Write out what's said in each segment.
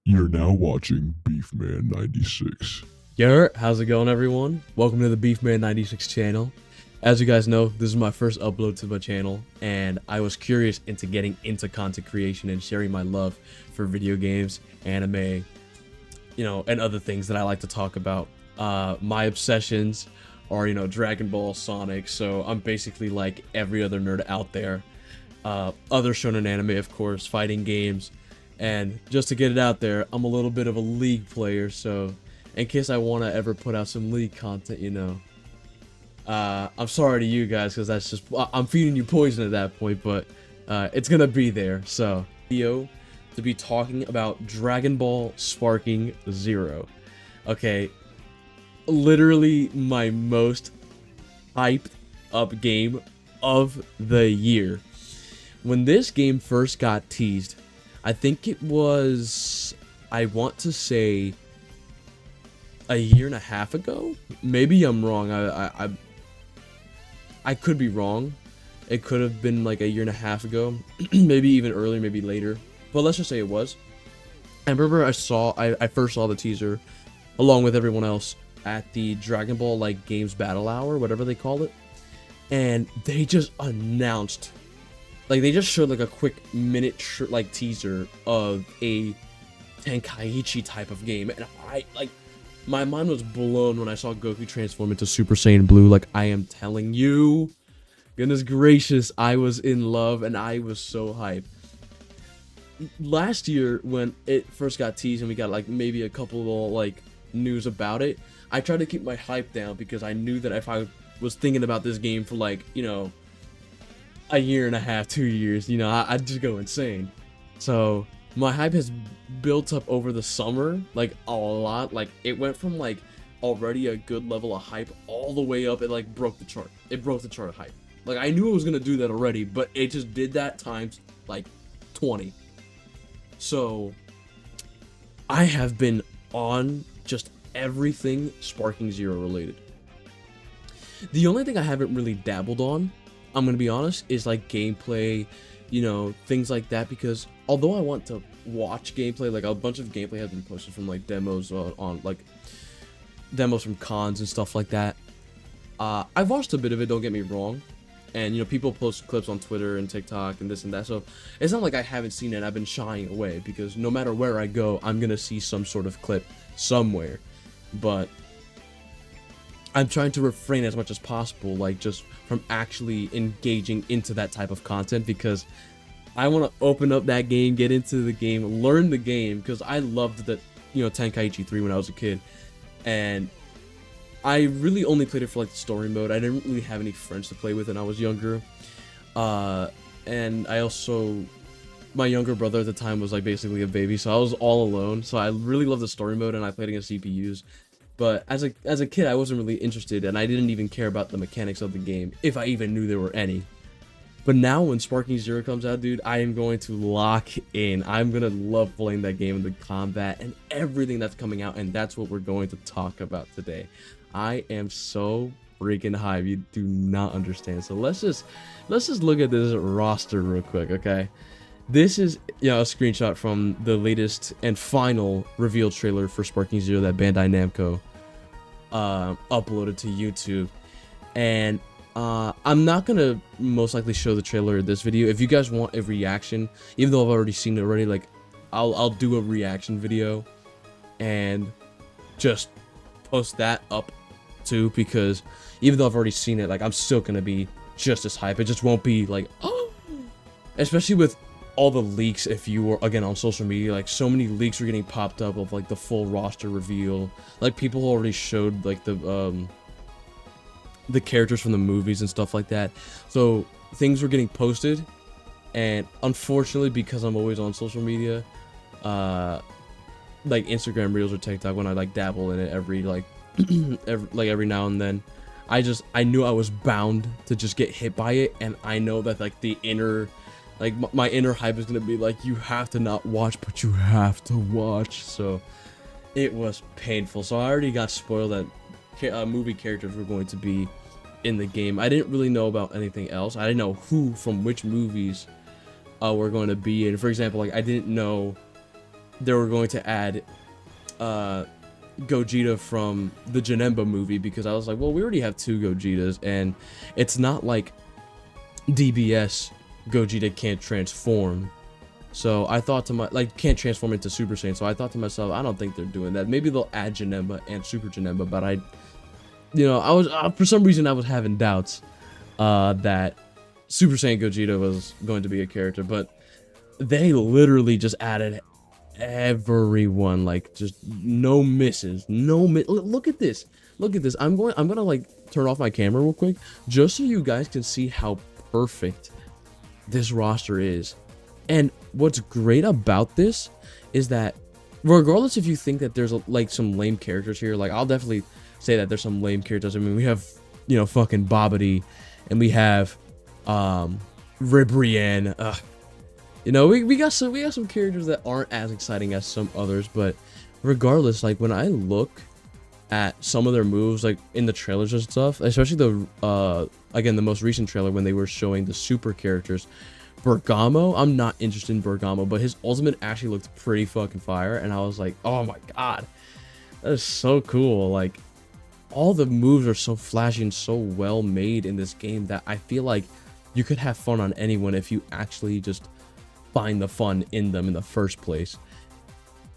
You're now watching Beefman 96. How's it going, everyone? Welcome to the Beefman 96 channel. As you guys know, this is my first upload to my channel, and I was curious into getting into content creation and sharing my love for video games, anime, and other things that I like to talk about. My obsessions are, Dragon Ball, Sonic, so I'm basically like every other nerd out there. Other shonen anime, of course, fighting games, and just to get it out there, I'm a little bit of a League player, so in case I want to ever put out some League content, I'm sorry to you guys, because that's just, I'm feeding you poison at that point, but it's gonna be there. So, video to be talking about Dragon Ball Sparking Zero. Okay, literally my most hyped up game of the year. When this game first got teased, I think it was, I want to say, a year and a half ago. Maybe I'm wrong. I could be wrong. It could have been like a year and a half ago, maybe even earlier, maybe later. But let's just say it was. I remember I first saw the teaser along with everyone else at the Dragon Ball like Games Battle Hour, whatever they call it, and they just announced, like they just showed like a quick minute like teaser of a Tenkaichi type of game, and I like, my mind was blown when I saw Goku transform into Super Saiyan Blue. Like, I am telling you, goodness gracious, I was in love and I was so hyped. Last year, when it first got teased and we got like maybe a couple of like news about it, I tried to keep my hype down because I knew that if I was thinking about this game for like, a year and a half, 2 years, I'd just go insane. So my hype has built up over the summer, like a lot. Like it went from like already a good level of hype all the way up. It like broke the chart. It broke the chart of hype. Like I knew it was gonna do that already, but it just did that times like 20. So I have been on just everything Sparking Zero related. The only thing I haven't really dabbled on, I'm gonna be honest, is like gameplay, things like that, because although I want to watch gameplay, like a bunch of gameplay has been posted from like demos on like demos from cons and stuff like that. I've watched a bit of it, don't get me wrong, and people post clips on Twitter and TikTok and this and that, so it's not like I haven't seen it. I've been shying away because no matter where I go, I'm gonna see some sort of clip somewhere, but I'm trying to refrain as much as possible, like just from actually engaging into that type of content, because I want to open up that game, get into the game, learn the game, because I loved the, Tenkaichi 3 when I was a kid, and I really only played it for like the story mode. I didn't really have any friends to play with when I was younger, and I also, my younger brother at the time was like basically a baby, so I was all alone. So I really loved the story mode, and I played against CPUs. But as a kid, I wasn't really interested, and I didn't even care about the mechanics of the game, if I even knew there were any. But now when Sparking Zero comes out, dude, I am going to lock in. I'm going to love playing that game, and the combat and everything that's coming out, and that's what we're going to talk about today. I am so freaking hyped. You do not understand. So let's just look at this roster real quick, okay? This is a screenshot from the latest and final reveal trailer for Sparking Zero that Bandai Namco uploaded to YouTube, and I'm not gonna most likely show the trailer in this video. If you guys want a reaction, even though I've already seen it already, like I'll do a reaction video and just post that up too, because even though I've already seen it, like I'm still gonna be just as hype. It just won't be like, oh, especially with all the leaks. If you were again on social media, like so many leaks were getting popped up of like the full roster reveal. Like people already showed like the characters from the movies and stuff like that. So things were getting posted, and unfortunately, because I'm always on social media, like Instagram Reels or TikTok, when I like dabble in it every like every now and then, I knew I was bound to just get hit by it, and I know that like the inner, like my inner hype is gonna be like, you have to not watch, but you have to watch. So it was painful. So I already got spoiled that movie characters were going to be in the game. I didn't really know about anything else. I didn't know who from which movies were going to be in. For example, like I didn't know they were going to add Gogeta from the Janemba movie, because I was like, well, we already have 2 Gogetas, and it's not like DBS Gogeta can't transform. So I thought to can't transform into Super Saiyan. So I thought to myself, I don't think they're doing that. Maybe they'll add Janemba and Super Janemba, but I was for some reason I was having doubts that Super Saiyan Gogeta was going to be a character, but they literally just added everyone, like, just no misses, look at this, I'm gonna like turn off my camera real quick just so you guys can see how perfect this roster is. And what's great about this is that regardless if you think that there's like some lame characters here, like I'll definitely say that there's some lame characters. I mean, we have, you know, fucking Babidi, and we have Ribrianne. You know, we got some characters that aren't as exciting as some others, but regardless, like when I look at some of their moves, like in the trailers and stuff, especially the again, the most recent trailer when they were showing the super characters, Bergamo, I'm not interested in Bergamo, but his ultimate actually looked pretty fucking fire, and I was like, oh my god, that is so cool. Like, all the moves are so flashy and so well made in this game that I feel like you could have fun on anyone if you actually just find the fun in them in the first place.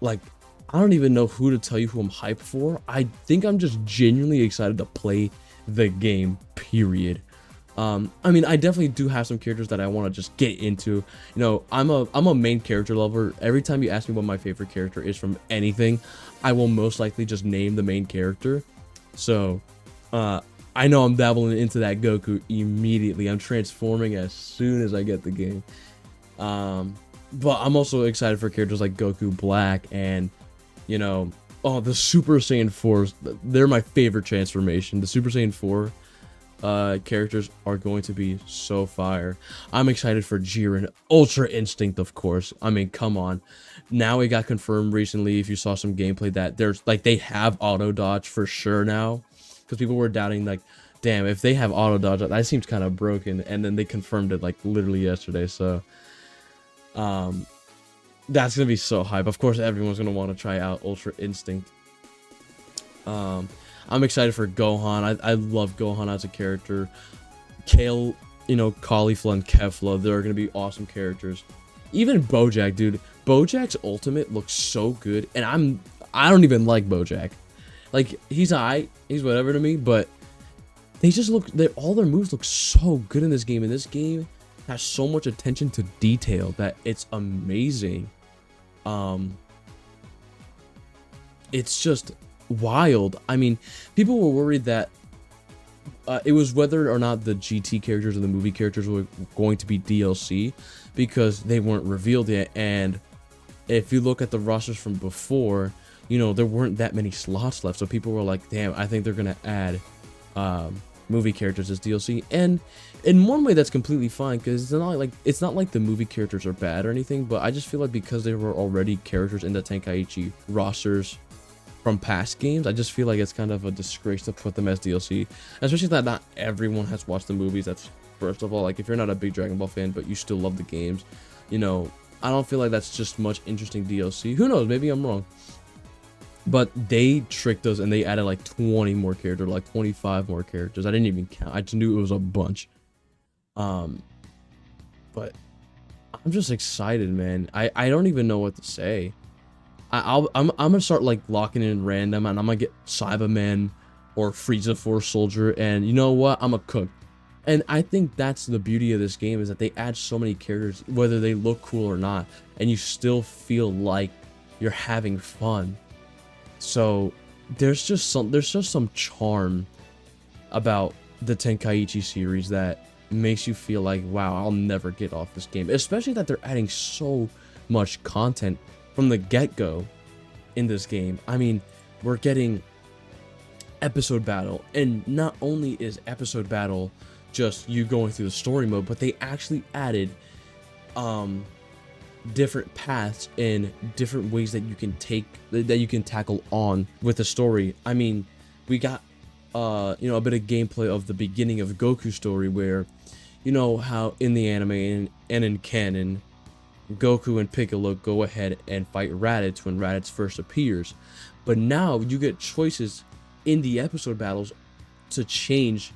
Like, I don't even know who to tell you who I'm hyped for. I think I'm just genuinely excited to play the game, period. I mean, I definitely do have some characters that I want to just get into. You know, I'm a main character lover. Every time you ask me what my favorite character is from anything, I will most likely just name the main character. So, I know I'm dabbling into that Goku immediately. I'm transforming as soon as I get the game. But I'm also excited for characters like Goku Black and, you know, the Super Saiyan 4s. They're my favorite transformation. The Super Saiyan 4 characters are going to be so fire. I'm excited for Jiren, Ultra Instinct, of course. I mean, come on. Now it got confirmed recently, if you saw some gameplay, that there's like they have auto dodge for sure now, because people were doubting, like, damn, if they have auto dodge, that seems kind of broken, and then they confirmed it like literally yesterday. So that's gonna be so hype. Of course, everyone's gonna want to try out Ultra Instinct. I'm excited for Gohan. I love Gohan as a character. Kale, you know, Caulifla and Kefla, they're gonna be awesome characters. Even Bojack, dude. Bojack's ultimate looks so good, and I don't even like Bojack. Like, he's whatever to me, but they just all their moves look so good in this game, and this game has so much attention to detail that it's amazing. It's just wild. I mean, people were worried that it was whether or not the GT characters and the movie characters were going to be DLC, because they weren't revealed yet. And if you look at the rosters from before, you know, there weren't that many slots left, so people were like, damn, I think they're gonna add movie characters as DLC. And in one way, that's completely fine, because it's not like the movie characters are bad or anything, but I just feel like because they were already characters in the Tenkaichi rosters from past games, I just feel like it's kind of a disgrace to put them as DLC, especially that not everyone has watched the movies. That's first of all. Like, if you're not a big Dragon Ball fan but you still love the games, you know, I don't feel like that's just much interesting DLC. Who knows, maybe I'm wrong. But they tricked us and they added like 20 more characters, like 25 more characters. I didn't even count. I just knew it was a bunch. But I'm just excited, man. I don't even know what to say. I'm gonna start like locking in random, and I'm gonna get Cyberman or Frieza Force Soldier, and you know what? I'm a cook. And I think that's the beauty of this game, is that they add so many characters, whether they look cool or not, and you still feel like you're having fun. So there's just some charm about the Tenkaichi series that makes you feel like, wow, I'll never get off this game. Especially that they're adding so much content from the get-go in this game. I mean, we're getting episode battle, and not only is episode battle just you going through the story mode, but they actually added different paths and different ways that you can tackle on with the story. I mean, we got you know, a bit of gameplay of the beginning of Goku's story, where, you know, how in the anime and in canon, Goku and Piccolo go ahead and fight Raditz when Raditz first appears. But now you get choices in the episode battles to change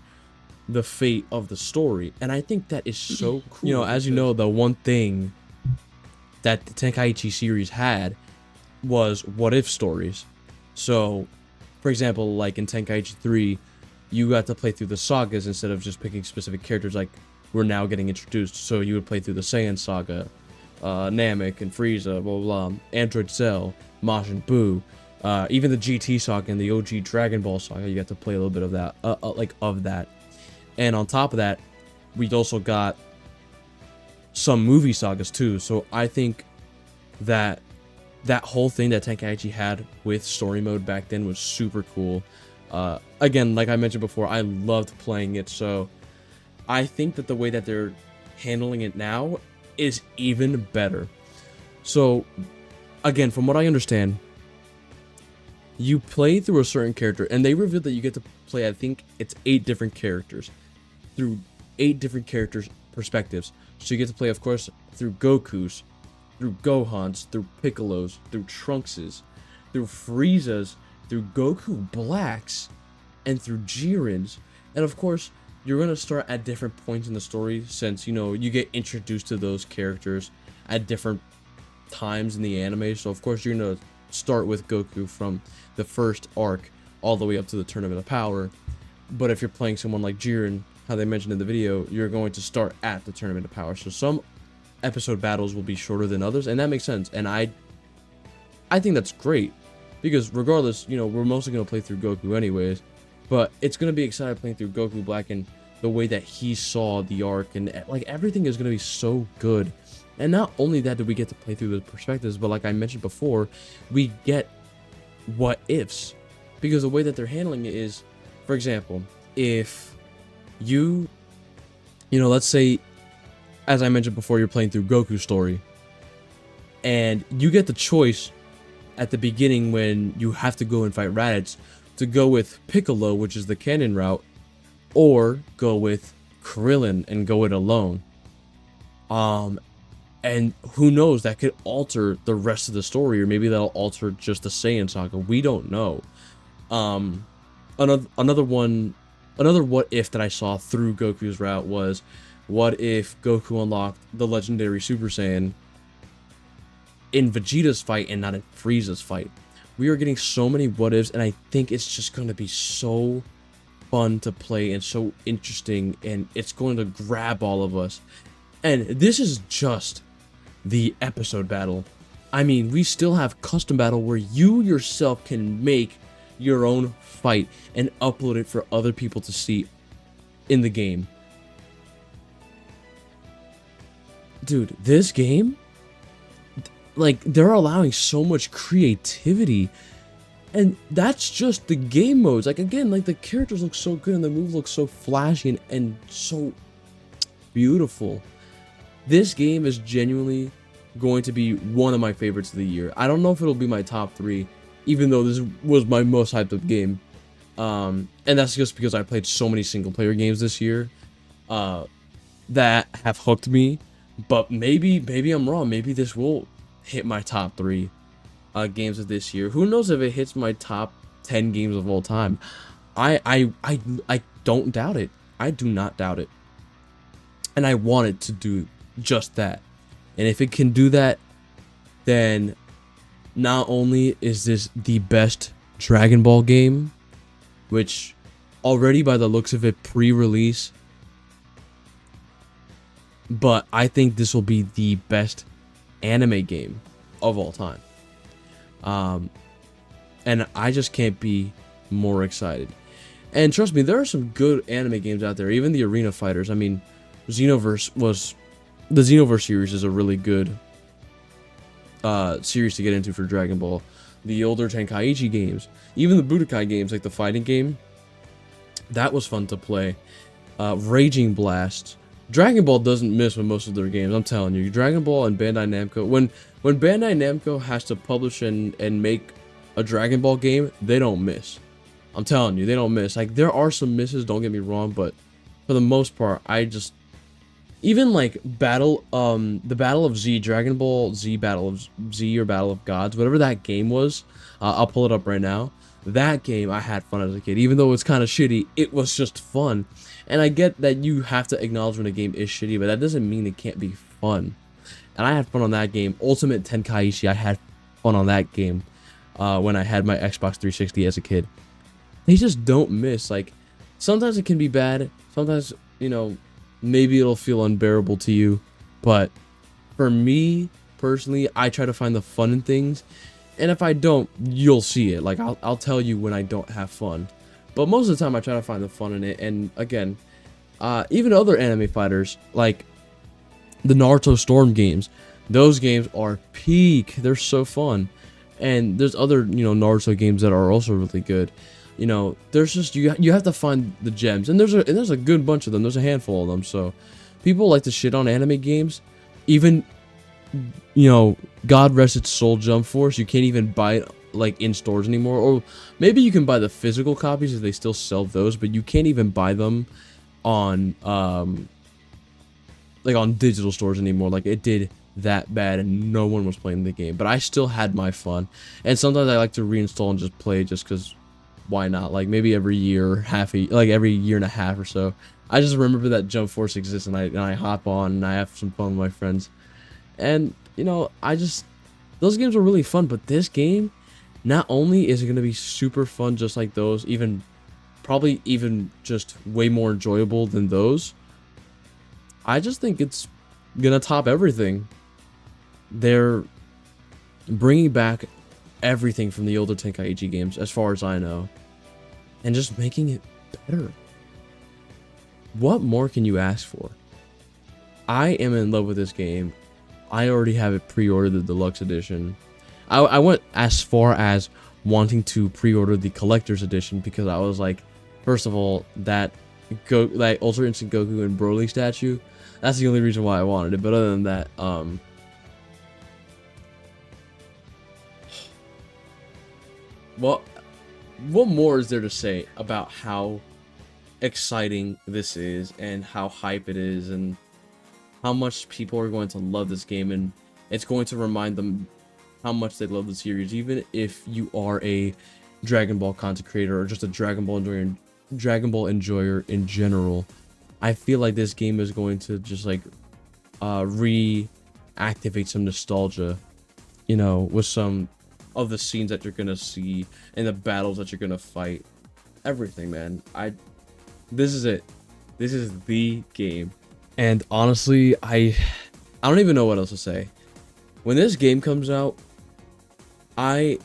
the fate of the story. And I think that is so cool. You know, as you know, the one thing that the Tenkaichi series had was what if stories. So, for example, like in Tenkaichi 3, you got to play through the sagas instead of just picking specific characters like we're now getting introduced. So you would play through the Saiyan saga, Namek and Frieza, blah, blah, blah, Android Cell, Majin Buu, even the GT saga and the OG Dragon Ball saga. You got to play a little bit of that, of that. And on top of that, we also got some movie sagas too. So I think that that whole thing that Tenkaichi had with story mode back then was super cool. Again, like I mentioned before, I loved playing it. So I think that the way that they're handling it now is even better. So again, from what I understand, you play through a certain character, and they revealed that you get to play, I think it's 8 different characters through 8 different characters' perspectives. So you get to play, of course, through Goku's, through Gohan's, through Piccolo's, through Trunks's, through Frieza's, through Goku Black's, and through Jiren's. And of course, you're going to start at different points in the story, since, you know, you get introduced to those characters at different times in the anime. So of course, you're going to start with Goku from the first arc all the way up to the Tournament of Power. But if you're playing someone like Jiren, how they mentioned in the video, you're going to start at the Tournament of Power. So some episode battles will be shorter than others, and that makes sense. And I think that's great, because regardless, you know, we're mostly going to play through Goku anyways, but it's going to be exciting playing through Goku Black and the way that he saw the arc, and like everything is going to be so good. And not only that do we get to play through the perspectives, but like I mentioned before, we get what ifs, because the way that they're handling it is, for example, if you know, let's say, as I mentioned before, you're playing through Goku's story, and you get the choice at the beginning when you have to go and fight Raditz to go with Piccolo, which is the canon route, or go with Krillin and go it alone. And who knows, that could alter the rest of the story, or maybe that'll alter just the Saiyan saga. We don't know. Another what if that I saw through Goku's route was, what if Goku unlocked the legendary Super Saiyan in Vegeta's fight and not in Frieza's fight? We are getting so many what ifs, and I think it's just going to be so fun to play and so interesting, and it's going to grab all of us. And this is just the episode battle. I mean, we still have custom battle where you yourself can make your own fight and upload it for other people to see in the game. Dude, this game, like, they're allowing so much creativity, and that's just the game modes. Like, again, like, the characters look so good and the moves look so flashy and so beautiful. This game is genuinely going to be one of my favorites of the year. I don't know if it'll be my top 3, even though this was my most hyped up game. And that's just because I played so many single player games this year that have hooked me. But maybe I'm wrong. Maybe this will hit my top 3 games of this year. Who knows if it hits my top 10 games of all time? I don't doubt it. I do not doubt it. And I want it to do just that. And if it can do that, then not only is this the best Dragon Ball game, which already by the looks of it pre-release, but I think this will be the best anime game of all time. And I just can't be more excited. And trust me, there are some good anime games out there, even the Arena Fighters. I mean, the Xenoverse series is a really good series to get into for Dragon Ball. The older Tenkaichi games, even the Budokai games, like the fighting game, that was fun to play. Raging Blast. Dragon Ball doesn't miss with most of their games, I'm telling you. Dragon Ball and Bandai Namco, when Bandai Namco has to publish and make a Dragon Ball game, they don't miss. I'm telling you, they don't miss. Like, there are some misses, don't get me wrong, but for the most part, even like the Battle of Z, Dragon Ball Z, Battle of Z, or Battle of Gods, whatever that game was. I'll pull it up right now. That game, I had fun as a kid. Even though it's kind of shitty, it was just fun. And I get that you have to acknowledge when a game is shitty, but that doesn't mean it can't be fun. And I had fun on that game. Ultimate Tenkaichi, I had fun on that game when I had my Xbox 360 as a kid. They just don't miss. Like, sometimes it can be bad. Sometimes, you know, maybe it'll feel unbearable to you. But for me, personally, I try to find the fun in things. And if I don't, you'll see it. Like, I'll tell you when I don't have fun. But most of the time, I try to find the fun in it. And again, even other anime fighters, like the Naruto Storm games, those games are peak. They're so fun. And there's other, you know, Naruto games that are also really good. You know, there's just, you have to find the gems. And there's a good bunch of them. There's a handful of them. So people like to shit on anime games. Even, you know, God rest its soul, Jump Force, you can't even buy it like in stores anymore. Or maybe you can buy the physical copies if they still sell those, but you can't even buy them on like on digital stores anymore. Like, it did that bad and no one was playing the game, but I still had my fun. And sometimes I like to reinstall and just play just because why not? Like, maybe every year, every year and a half or so, I just remember that Jump Force exists, and I hop on and I have some fun with my friends. And, you know, those games were really fun. But this game, not only is it going to be super fun just like those, probably even just way more enjoyable than those, I just think it's going to top everything. They're bringing back everything from the older Tenkaichi games, as far as I know, and just making it better. What more can you ask for? I am in love with this game. I already have it pre-ordered, the deluxe edition. I went as far as wanting to pre-order the collector's edition because I was like, first of all, that Ultra Instinct Goku and Broly statue, that's the only reason why I wanted it. But other than that, what more is there to say about how exciting this is and how hype it is and how much people are going to love this game, and it's going to remind them how much they love the series, even if you are a Dragon Ball content creator or just a Dragon Ball enjoyer in general. I feel like this game is going to just like reactivate some nostalgia, you know, with some of the scenes that you're gonna see and the battles that you're gonna fight. Everything, man. This is it. This is the game. And honestly, I don't even know what else to say. When this game comes out, I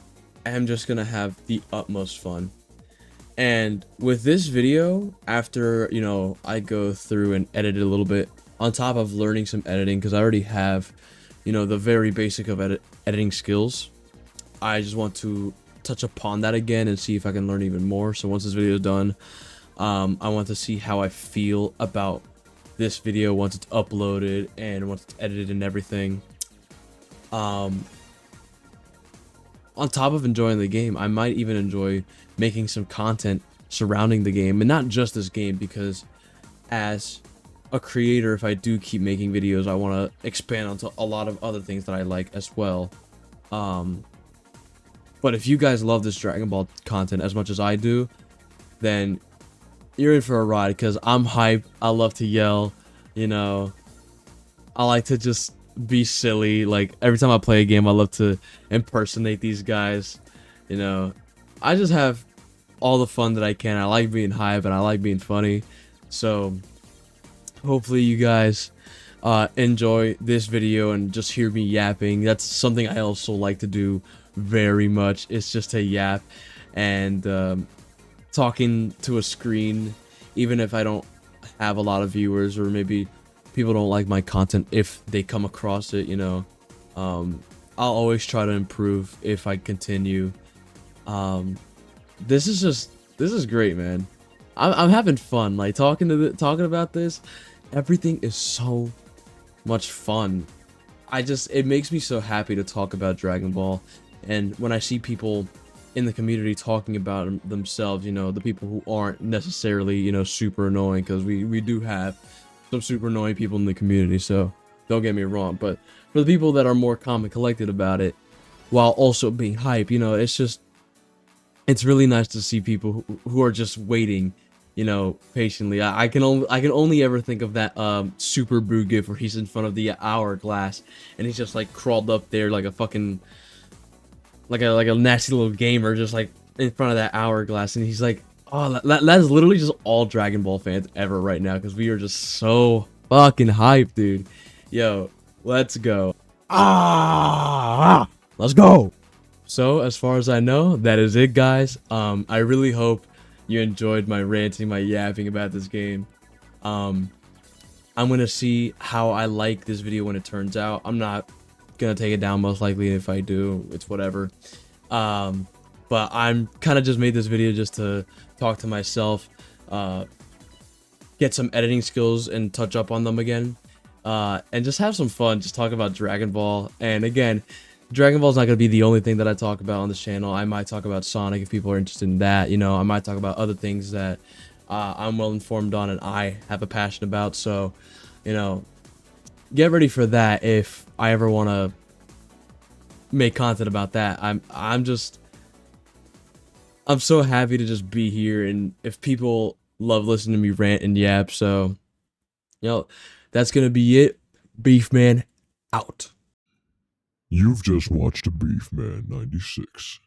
am just gonna have the utmost fun. And with this video, after, you know, I go through and edit it a little bit, on top of learning some editing, because I already have, you know, the very basic of editing skills, I just want to touch upon that again and see if I can learn even more. So once this video is done, I want to see how I feel about this video once it's uploaded and once it's edited and everything. On top of enjoying the game, I might even enjoy making some content surrounding the game, and not just this game, because as a creator, if I do keep making videos, I want to expand onto a lot of other things that I like as well. But if you guys love this Dragon Ball content as much as I do, then you're in for a ride, because I'm hyped. I love to yell, you know. I like to just be silly. Like, every time I play a game, I love to impersonate these guys, you know. I just have all the fun that I can. I like being hype and I like being funny. So hopefully you guys enjoy this video and just hear me yapping. That's something I also like to do very much. It's just to yap and talking to a screen, even if I don't have a lot of viewers, or maybe people don't like my content if they come across it, you know. I'll always try to improve if I continue. This is great, man. I'm having fun, like talking about this. Everything is so much fun. It makes me so happy to talk about Dragon Ball. And when I see people in the community talking about themselves, you know, the people who aren't necessarily, you know, super annoying, because we do have some super annoying people in the community, so don't get me wrong. But for the people that are more calm and collected about it, while also being hype, you know, it's really nice to see people who are just waiting, you know, patiently. I can only ever think of that Super Boo gif where he's in front of the hourglass and he's just like crawled up there like a fucking like a nasty little gamer, just like in front of that hourglass, and he's like, oh, that is literally just all Dragon Ball fans ever right now, because we are just so fucking hyped, dude. Yo, let's go. Let's go. So, as far as I know, that is it, guys. I really hope you enjoyed my ranting, my yapping about this game. I'm gonna see how I like this video when it turns out. I'm not gonna take it down, most likely. If I do, it's whatever. But I'm kind of just made this video just to talk to myself, get some editing skills and touch up on them again, and just have some fun, just talk about Dragon Ball. And again, Dragon Ball is not going to be the only thing that I talk about on this channel. I might talk about Sonic if people are interested in that. You know, I might talk about other things that I'm well informed on and I have a passion about. So, you know, get ready for that if I ever want to make content about that. I'm so happy to just be here, and if people love listening to me rant and yap, so, you know, that's going to be it. Beefman out. You've just watched Beefman 96.